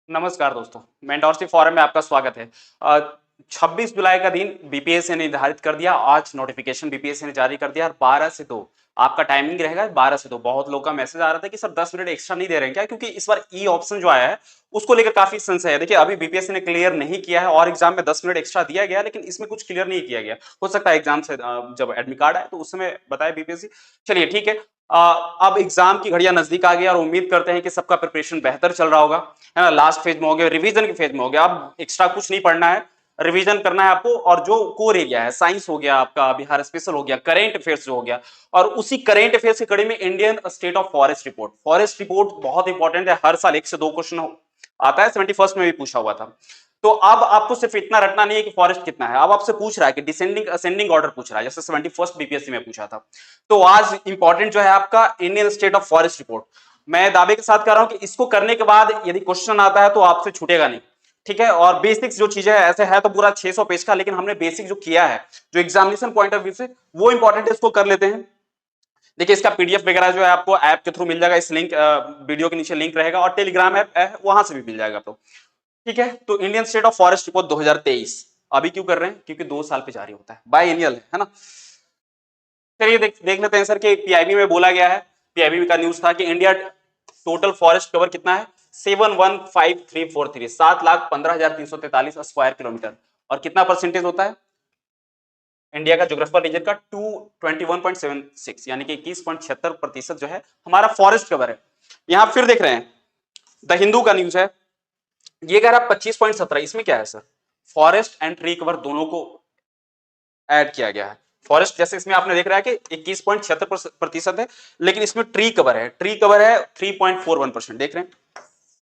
नमस्कार दोस्तों, mentorship forum में आपका स्वागत है। 26 जुलाई का दिन बीपीएससी ने निर्धारित कर दिया। आज नोटिफिकेशन बीपीएससी ने जारी कर दिया और 12 से 2 आपका टाइमिंग रहेगा। 12 से 2 बहुत लोगों का मैसेज आ रहा था कि सर 10 मिनट एक्स्ट्रा नहीं दे रहे हैं क्या, क्योंकि इस बार ई ऑप्शन जो आया है उसको लेकर काफी संशय है। देखिए, अभी बीपीएससी ने क्लियर नहीं किया है और एग्जाम में 10 मिनट एक्स्ट्रा दिया गया, लेकिन इसमें कुछ क्लियर नहीं किया गया। हो सकता है एग्जाम से जब एडमिट कार्ड आए तो उस समय बताए बीपीएससी। चलिए ठीक है। अब एग्जाम की घड़ियां नजदीक आ गई और उम्मीद करते हैं कि सबका प्रिपरेशन बेहतर चल रहा होगा, है ना। लास्ट फेज में हो गया, रिवीजन के फेज में हो गया। अब एक्स्ट्रा कुछ नहीं पढ़ना है, रिवीजन करना है आपको। और जो कोर एरिया है, साइंस हो गया आपका, बिहार स्पेशल हो गया, करेंट अफेयर्स जो हो गया, और उसी करेंट अफेयर्स की कड़ी में Indian state of forest report. Forest report बहुत इंपॉर्टेंट है, हर साल 1 से 2 क्वेश्चन आता है। 71st में भी पूछा हुआ था। तो अब आपको सिर्फ इतना रटना नहीं है कि फॉरेस्ट कितना है, अब आपसे पूछ रहा है कि डिसेंडिंग असेंडिंग ऑर्डर पूछ रहा है, जैसे 71st बीपीएससी में पूछा था। तो आज इंपॉर्टेंट जो है आपका Indian state of forest report. मैं दावे के साथ कह रहा हूं कि इसको करने के बाद यदि क्वेश्चन आता है तो आपसे छूटेगा नहीं, ठीक है। और बेसिक्स जो चीजें है, ऐसे है तो पूरा 600 पेज का, लेकिन हमने बेसिक जो किया है, जो एग्जामिनेशन पॉइंट ऑफ व्यू से वो इंपॉर्टेंट है, इसको कर लेते हैं। देखिए, इसका पीडीएफ वगैरह जो है आपको ऐप के थ्रू मिल जाएगा। इस लिंक वीडियो के नीचे लिंक रहेगा, और टेलीग्राम ऐप है वहां से भी मिल जाएगा आपको, ठीक है। तो Indian state of forest report 2023 अभी क्यों कर रहे हैं, क्योंकि 2 साल पे जारी होता है, बाय एनियल है ना। चलिए देख लेते हैं सर कि पीआईबी में बोला गया है। पीआईबी का न्यूज था कि इंडिया टोटल फॉरेस्ट कवर कितना है, 715,343, 7,15,343 स्क्वायर किलोमीटर। और कितना परसेंटेज होता है इंडिया का ज्योग्राफिकल रीजन का, 221.76, यानी कि 21.76% जो है हमारा फॉरेस्ट कवर है। यहां फिर देख रहे हैं, द हिंदू का न्यूज है, ये कह रहा है 25.17। इसमें क्या है sir, forest and tree cover दोनों को ऐड किया गया है। फॉरेस्ट जैसे इसमें आपने देख रहा है कि 21.76% है, लेकिन इसमें ट्री कवर है 3.41%। देख रहे हैं,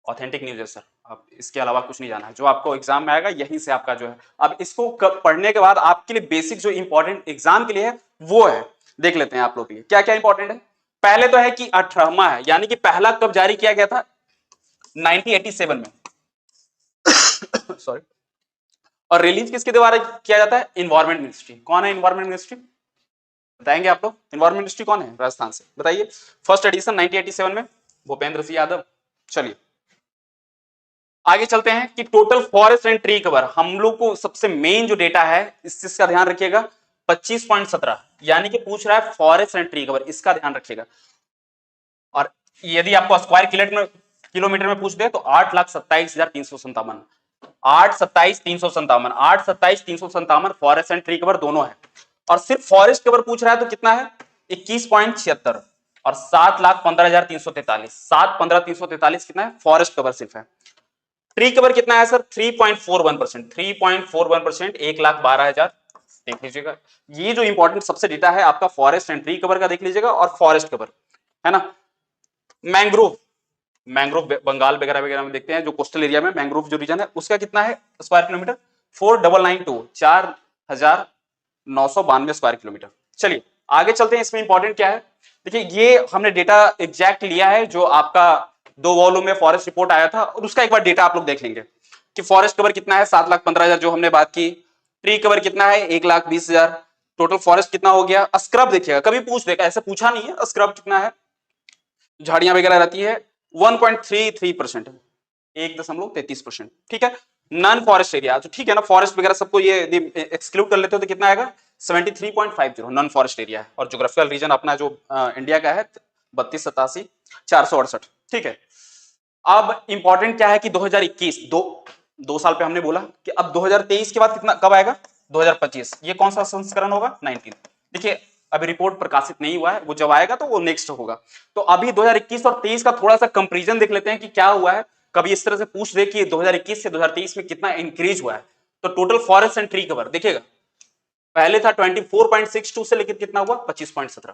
ऑथेंटिक न्यूज है सर। अब इसके अलावा कुछ नहीं जाना है, जो आपको एग्जाम में आएगा यहीं से आपका जो है। अब इसको पढ़ने के बाद आपके लिए बेसिक जो इंपॉर्टेंट एग्जाम के लिए है वो है, देख लेते हैं आप लोग। क्या क्या इंपॉर्टेंट है, पहले तो है कि 18वां है, यानी कि पहला कब जारी किया गया था, 1987 में सॉरी। और रिलीज किसके द्वारा किया जाता है, इन्वायरमेंट मिनिस्ट्री। कौन है इन्वायरमेंट मिनिस्ट्री, बताएंगे आप लोग। इन्वायरमेंट मिनिस्ट्री कौन है, राजस्थान से, बताइए। फर्स्ट एडिशन 1987 में, भूपेंद्र सिंह यादव। चलिए आगे चलते हैं कि total forest and tree cover, हम लोग को सबसे मेन जो डेटा है इस चीज का ध्यान रखिएगा, 25.17, यानी कि पूछ रहा है फॉरेस्ट एंड ट्री कवर, इसका ध्यान रखिएगा। और यदि आपको स्क्वायर किलोमीटर में पूछ दे तो 8,27,357, 8,27,357, 8,27,357 फॉरेस्ट एंड ट्री कवर दोनों है। और सिर्फ फॉरेस्ट कवर पूछ रहा है तो कितना है, 21.76, और 7,15,343, 7,15,343 कितना है, फॉरेस्ट कवर सिर्फ है। ट्री कवर कितना है सर, 3.41%, 3.41%, 1,12,000। देख लीजिएगा, ये जो इंपॉर्टेंट सबसे डेटा है आपका फॉरेस्ट एंड ट्री कवर का देख लीजिएगा, और फॉरेस्ट कवर है ना। मैंग्रोव, मैंग्रोव बंगाल वगैरह वगैरह में देखते हैं, जो कोस्टल एरिया में मैंग्रोव जो रीजन है उसका कितना है स्क्वायर किलोमीटर, 4,992, 4,992 स्क्वायर किलोमीटर। चलिए आगे चलते हैं, इसमें इंपॉर्टेंट क्या है। देखिए, ये हमने डेटा एग्जैक्ट लिया है जो आपका 2 वॉल्यूम में फॉरेस्ट रिपोर्ट आया था, और उसका एक बार डेटा आप लोग देख लेंगे कि फॉरेस्ट कवर कितना है, 7,15,000 जो हमने बात की। ट्री कवर कितना है, 1,20,000। टोटल फॉरेस्ट कितना हो गया, स्क्रब देखिएगा, कभी पूछ देगा, ऐसे पूछा नहीं है, स्क्रब कितना है, झाड़ियां वगैरह रहती है, 1.33%, 1.33%, ठीक है। नॉन फॉरेस्ट एरिया, तो ठीक है ना, फॉरेस्ट वगैरह सबको ये एक्सक्लूड कर लेते हो तो कितना आएगा, 73.50 नॉन फॉरेस्ट एरिया है। और ज्योग्राफिकल रीजन अपना जो इंडिया का है 32,87,468, ठीक है। अब इंपॉर्टेंट क्या है कि 2021, दो साल पे हमने बोला कि अब 2023 के बाद कितना कब आएगा, 2025। ये कौन सा संस्करण होगा, 19। देखिए अभी रिपोर्ट प्रकाशित नहीं हुआ है, वो जब आएगा तो वो नेक्स्ट होगा। तो अभी 2021 और 23 का थोड़ा सा कंपैरिजन देख लेते हैं कि क्या हुआ है। कभी इस तरह से पूछ दे कि 2021 से 2023 में कितना इंक्रीज हुआ है। तो total forest and tree cover देखिएगा, पहले था 24.62 से लेकर कितना हुआ 25.17।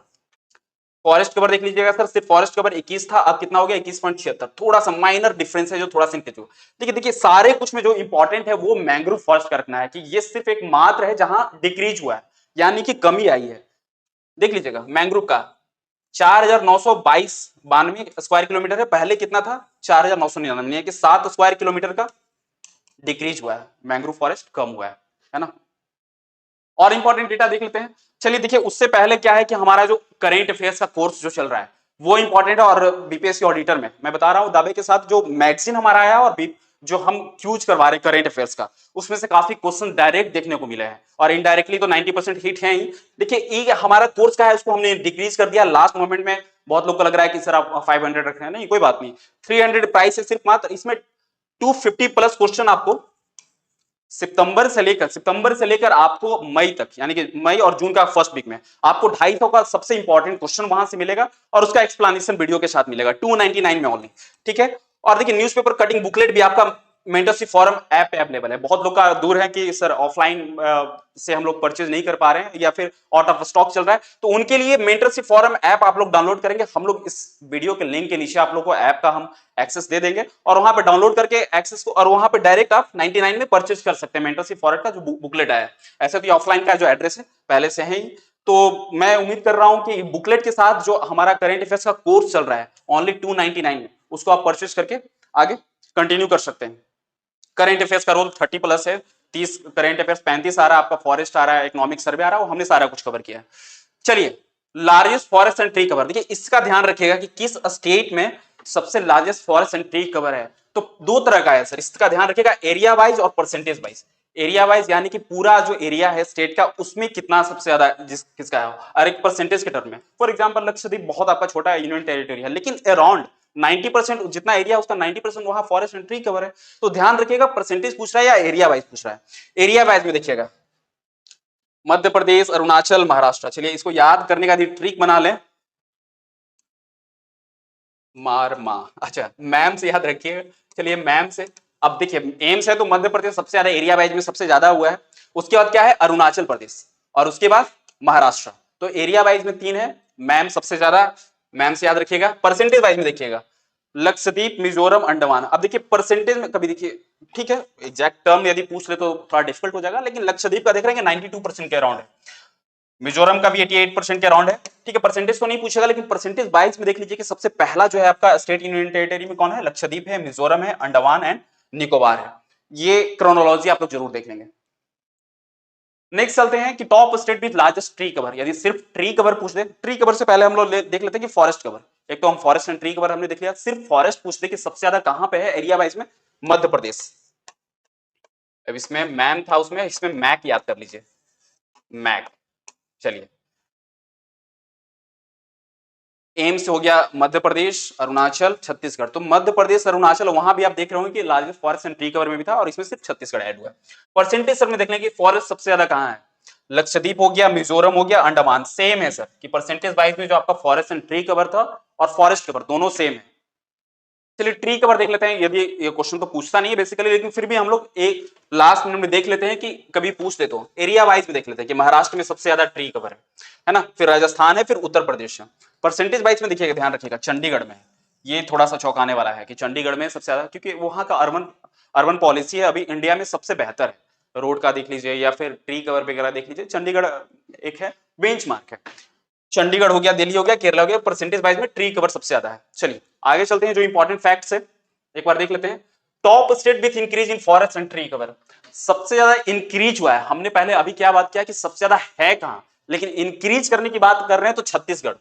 फॉरेस्ट कवर देख लीजिएगा सर, सिर्फ फॉरेस्ट कवर 21 था, अब कितना हो गया 21.76। थोड़ा सा माइनर डिफरेंस है जो थोड़ा सा इंक्रीज हुआ। देखिए देखिए, सारे कुछ में जो इंपॉर्टेंट है वो मैंग्रोव फॉरेस्ट का रखना है कि ये सिर्फ एक मात्र है जहां डिक्रीज हुआ है, यानी कि कमी आई है। देख लीजिएगा मैंग्रोव का 4,922 स्क्वायर किलोमीटर है, पहले कितना था 4,999, कि 7 स्क्वायर किलोमीटर का डिक्रीज हुआ है, मैंग्रोव फॉरेस्ट कम हुआ है ना। और इंपॉर्टेंट डेटा देख लेते हैं। चलिए देखिए, उससे पहले क्या है कि हमारा जो करेंट अफेयर्स का कोर्स जो चल रहा है वो इंपॉर्टेंट है। और बीपीएससी ऑडिटर में मैं बता रहा हूं दावे के साथ, जो मैगजीन हमारा आया है और जो हम क्यूज करवा रहे हैं करेंट अफेयर्स का, उसमें से काफी क्वेश्चन डायरेक्ट देखने को मिले हैं और इनडायरेक्टली तो 90% हिट है ही। देखिए ये हमारा कोर्स का है, उसको हमने डिक्रीज कर दिया लास्ट मोमेंट में। बहुत लोग को लग रहा है कि सर आप 500 रख रहे हैं, नहीं कोई बात नहीं, 300 प्राइस है सिर्फ मात्र। इसमें 250 प्लस क्वेश्चन आपको सितंबर से लेकर आपको मई तक, यानी कि मई और जून का फर्स्ट वीक में आपको 250 का सबसे इंपॉर्टेंट क्वेश्चन वहां से मिलेगा और उसका एक्सप्लेनेशन वीडियो के साथ मिलेगा 299 में ओनली। ठीक है। और देखिए न्यूज़पेपर कटिंग बुकलेट भी आपका मेंटरशिप फॉरम ऐप पे अवेलेबल है। बहुत लोग का दूर है कि सर ऑफलाइन से हम लोग परचेज नहीं कर पा रहे हैं या फिर आउट ऑफ स्टॉक चल रहा है, तो उनके लिए मेंटरशिप फॉरम ऐप आप लोग डाउनलोड करेंगे। हम लोग इस वीडियो के लिंक के नीचे आप लोग को ऐप का हम एक्सेस दे देंगे और वहां पे डाउनलोड करके एक्सेस को, और वहां पे डायरेक्ट आप 99 में परचेज कर सकते हैं मेंटरशिप फॉरम का जो बुकलेट आया है। ऐसे तो ऑफलाइन का जो एड्रेस है पहले से है ही, तो मैं उम्मीद कर रहा हूं कि बुकलेट के साथ जो हमारा करेंट अफेयर्स का कोर्स चल रहा है ओनली 299 में, उसको आप परचेज करके आगे कंटिन्यू कर सकते हैं। करेंट अफेयर्स का रोल 30 प्लस है, 30 करेंट अफेयर्स, 35 आ रहा है आपका, फॉरेस्ट आ रहा है, इकोनॉमिक सर्वे आ रहा है, हमने सारा कुछ कवर किया है। चलिए largest forest and tree cover, देखिए इसका ध्यान रखिएगा कि किस स्टेट में सबसे largest forest and tree cover है। तो दो तरह का है सर, इसका ध्यान रखिएगा, एरिया वाइज और परसेंटेज वाइज। एरिया वाइज यानी कि पूरा जो एरिया है स्टेट का उसमें कितना सबसे ज्यादा किसका है, और एक परसेंटेज के टर्म में। फॉर एग्जांपल लक्षद्वीप बहुत आपका छोटा यूनियन टेरिटरी है, लेकिन अराउंड 90% जितना एरिया उसका 90% वहां फॉरेस्ट एंड ट्री कवर है। तो ध्यान रखिएगा परसेंटेज पूछ रहा है या एरिया वाइज पूछ रहा है। एरिया वाइज में देखिएगा मध्य प्रदेश, अरुणाचल, महाराष्ट्र। चलिए इसको याद करने का ट्रिक बना लें, मारमा, अच्छा मैम से याद रखिएगा। चलिए मैम से, अब देखिए एम्स है तो मध्य प्रदेश सबसे ज्यादा एरिया वाइज में सबसे ज्यादा हुआ है, उसके बाद क्या है अरुणाचल प्रदेश, और उसके बाद महाराष्ट्र। तो एरिया वाइज में 3 है, मैम सबसे ज्यादा, मैम से याद रखिएगा। परसेंटेज वाइज में देखिएगा लक्षद्वीप, मिजोरम, अंडमान। अब देखिए परसेंटेज में कभी देखिए, ठीक है एग्जैक्ट टर्म यदि पूछ ले तो थोड़ा डिफिकल्ट हो जाएगा, लेकिन लक्षद्वीप का देख रहे हैं 92% के अराउंड है, मिजोरम का भी 88% के अराउंड है। ठीक है, परसेंटेज तो नहीं पूछेगा, लेकिन परसेंटेज वाइज में देख लीजिए कि सबसे पहला जो है आपका स्टेट यूनियन टेरिटरी में कौन है, लक्षद्वीप है, मिजोरम है, अंडमान एंड निकोबार है। ये क्रोनोलॉजी आप लोग जरूर देख लेंगे। नेक्स्ट चलते हैं कि top state with largest tree cover. यदि सिर्फ ट्री कवर पूछ दे, ट्री कवर से पहले हम लोग देख लेते हैं कि फॉरेस्ट कवर। एक तो हम फॉरेस्ट एंड ट्री कवर हमने देख लिया, सिर्फ फॉरेस्ट पूछ दे कि सबसे ज्यादा कहां पे है एरिया वाइज में, मध्य प्रदेश। अब इसमें मैम था, उसमें इसमें मैक याद कर लीजिए, मैक। चलिए एम्स हो गया मध्य प्रदेश, अरुणाचल, छत्तीसगढ़। तो मध्य प्रदेश, अरुणाचल वहां भी आप देख रहे होंगे कि largest forest and tree cover में भी था, और इसमें सिर्फ छत्तीसगढ़ ऐड हुआ है। परसेंटेज सर में देख लेंगे फॉरेस्ट सबसे ज्यादा कहां है, लक्षद्वीप हो गया, मिजोरम हो गया, अंडमान। सेम है सर कि परसेंटेज वाइज में जो आपका फॉरेस्ट एंड ट्री कवर था और फॉरेस्ट कवर दोनों सेम है। चलिए ट्री कवर देख लेते हैं, यदि ये क्वेश्चन तो पूछता नहीं है बेसिकली, लेकिन फिर भी हम लोग एक लास्ट मिनट में देख लेते हैं कि कभी पूछ ले तो एरिया वाइज में देख लेते हैं कि महाराष्ट्र में सबसे ज्यादा ट्री कवर है ना, फिर राजस्थान है, फिर उत्तर प्रदेश है। परसेंटेज वाइज में देखिएगा, ध्यान रखिएगा चंडीगढ़ में, ये थोड़ा सा चौंकाने वाला है कि चंडीगढ़ में सबसे ज्यादा, क्योंकि वहां का अर्बन अर्बन पॉलिसी है अभी इंडिया में सबसे बेहतर है। रोड का देख लीजिए या फिर ट्री कवर वगैरह देख लीजिए, चंडीगढ़ एक है बेंचमार्क है। चंडीगढ़ हो गया, दिल्ली हो गया, केरला हो गया, परसेंटेज वाइज में ट्री कवर सबसे ज्यादा है। चलिए आगे चलते हैं, जो इंपॉर्टेंट फैक्ट्स है एक बार देख लेते हैं। Top state with increase in forest and tree cover, सबसे ज्यादा इंक्रीज हुआ है। हमने पहले अभी क्या बात किया कि सबसे ज्यादा है कहां, लेकिन इंक्रीज करने की बात कर रहे हैं तो छत्तीसगढ़,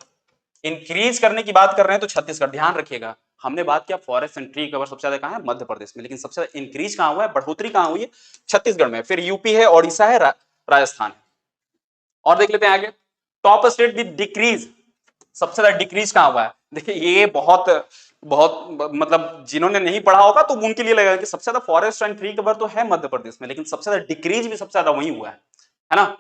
इंक्रीज करने की बात कर रहे हैं तो छत्तीसगढ़। ध्यान रखिएगा हमने बात किया फॉरेस्ट एंड ट्री कवर सबसे ज्यादा कहां है, मध्य प्रदेश में, लेकिन सबसे ज्यादा इंक्रीज कहां हुआ है, बढ़ोतरी कहां हुई है, छत्तीसगढ़ में। फिर यूपी है, ओडिशा है, राजस्थान है। और देख लेते हैं आगे, टॉप स्टेट विद डिक्रीज, सबसे ज्यादा डिक्रीज कहां हुआ है। देखिए ये बहुत बहुत मतलब जिन्होंने नहीं पढ़ा होगा तो उनके लिए लगेगा कि सबसे ज्यादा फॉरेस्ट एंड ट्री कवर तो है मध्य प्रदेश में, लेकिन सबसे ज्यादा डिक्रीज भी सबसे ज्यादा वहीं हुआ है ना।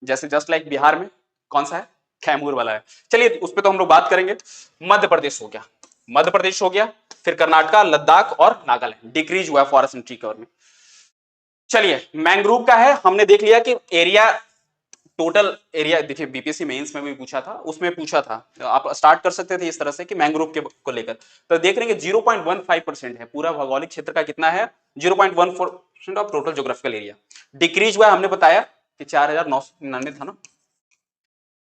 जैसे जस्ट लाइक बिहार में कौन सा है, कैमूर वाला है। चलिए उस पर तो हम लोग बात करेंगे। मध्य प्रदेश हो गया, मध्य प्रदेश हो गया, फिर कर्नाटका, लद्दाख और नागालैंड, डिक्रीज हुआ है फॉरेस्ट एंड ट्री कवर में। चलिए मैंग्रोव का है, हमने देख लिया कि एरिया, टोटल एरिया, देखिए बीपीएससी मेंस में भी पूछा था, उसमें पूछा था, आप स्टार्ट कर सकते थे इस तरह से कि मैंग्रोव के को लेकर। तो देख रहे हैं 0.15% है, पूरा भौगोलिक क्षेत्र का कितना है, 0.14% of total geographical area. Decrease हुआ हमने बताया कि 4999 था ना,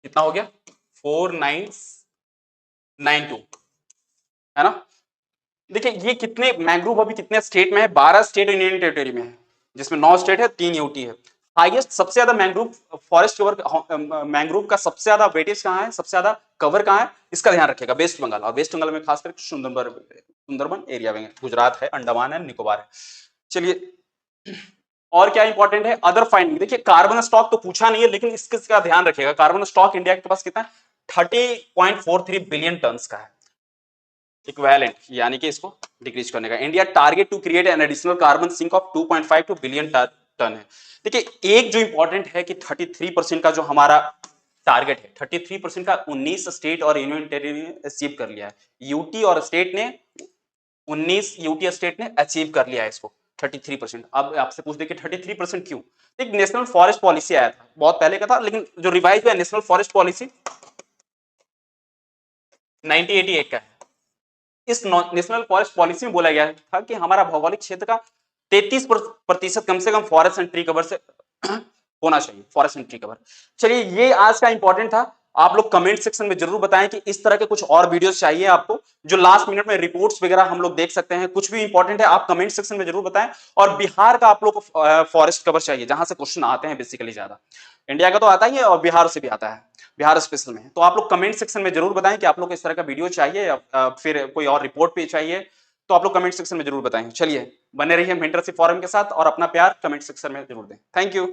कितना हो गया 4992, है ना। देखिए ये कितने मैंग्रोव अभी कितने स्टेट में है, 12 स्टेट यूनियन टेरिटरी में है, जिसमें 9 स्टेट है, 3 यूटी है। हाईएस्ट सबसे ज्यादा मैंग्रोव फॉरेस्ट कवर, मैंग्रोव का सबसे ज्यादा वेटेज कहाँ है, सबसे ज्यादा कवर कहाँ है, इसका ध्यान रखिएगा। वेस्ट बंगाल, और वेस्ट बंगाल में खासकर सुंदरबन एरिया में, गुजरात है, अंडमान है, निकोबार है। चलिए और क्या इंपॉर्टेंट है, अदर फाइंडिंग। देखिए कार्बन स्टॉक तो पूछा नहीं है, लेकिन इसका ध्यान रखिएगा। कार्बन स्टॉक इंडिया के पास कितना है, 30.43 बिलियन टन का है इक्विवेलेंट, यानी कि इसको डिक्रीज करने का। India target to create an additional carbon sink of 2.52 billion ton है। देखिए एक जो इंपॉर्टेंट है कि 33% का जो हमारा टारगेट है, 33% का 19 स्टेट और यूनियन टेरिटरी ने अचीव कर लिया है। यूटी और स्टेट ने 19 यूटी स्टेट ने अचीव कर लिया है इसको 33%। अब आपसे पूछ दे कि 33% क्यों? एक नेशनल फॉरेस्ट पॉलिसी आया था, बहुत पहले का था, लेकिन जो रिवाइज हुआ है नेशनल फॉरेस्ट पॉलिसी 1988 का है। इस नेशनल फॉरेस्ट पॉलिसी में बोला गया था कि हमारा भौगोलिक क्षेत्र का 33% कम से कम फॉरेस्ट एंड ट्री कवर से होना चाहिए, फॉरेस्ट एंड ट्री कवर। चलिए ये आज का इंपॉर्टेंट था। आप लोग कमेंट सेक्शन में जरूर बताएं कि इस तरह के कुछ और वीडियोस चाहिए आपको, जो लास्ट मिनट में रिपोर्ट्स वगैरह हम लोग देख सकते हैं। कुछ भी इंपॉर्टेंट है आप कमेंट सेक्शन में जरूर बताएं। और बिहार का आप लोग को फॉरेस्ट कवर चाहिए, जहां से क्वेश्चन आते हैं बेसिकली ज्यादा। इंडिया का तो आता ही है और बिहार से भी आता है, बिहार स्पेशल में। तो आप लोग कमेंट सेक्शन में जरूर बताएं कि आप लोग को इस तरह का वीडियो चाहिए या फिर कोई और रिपोर्ट भी चाहिए, तो आप लोग कमेंट सेक्शन में जरूर बताएं। चलिए बने रहिए मेंटरशिप फोरम के साथ और अपना प्यार कमेंट सेक्शन में जरूर दें। Thank you.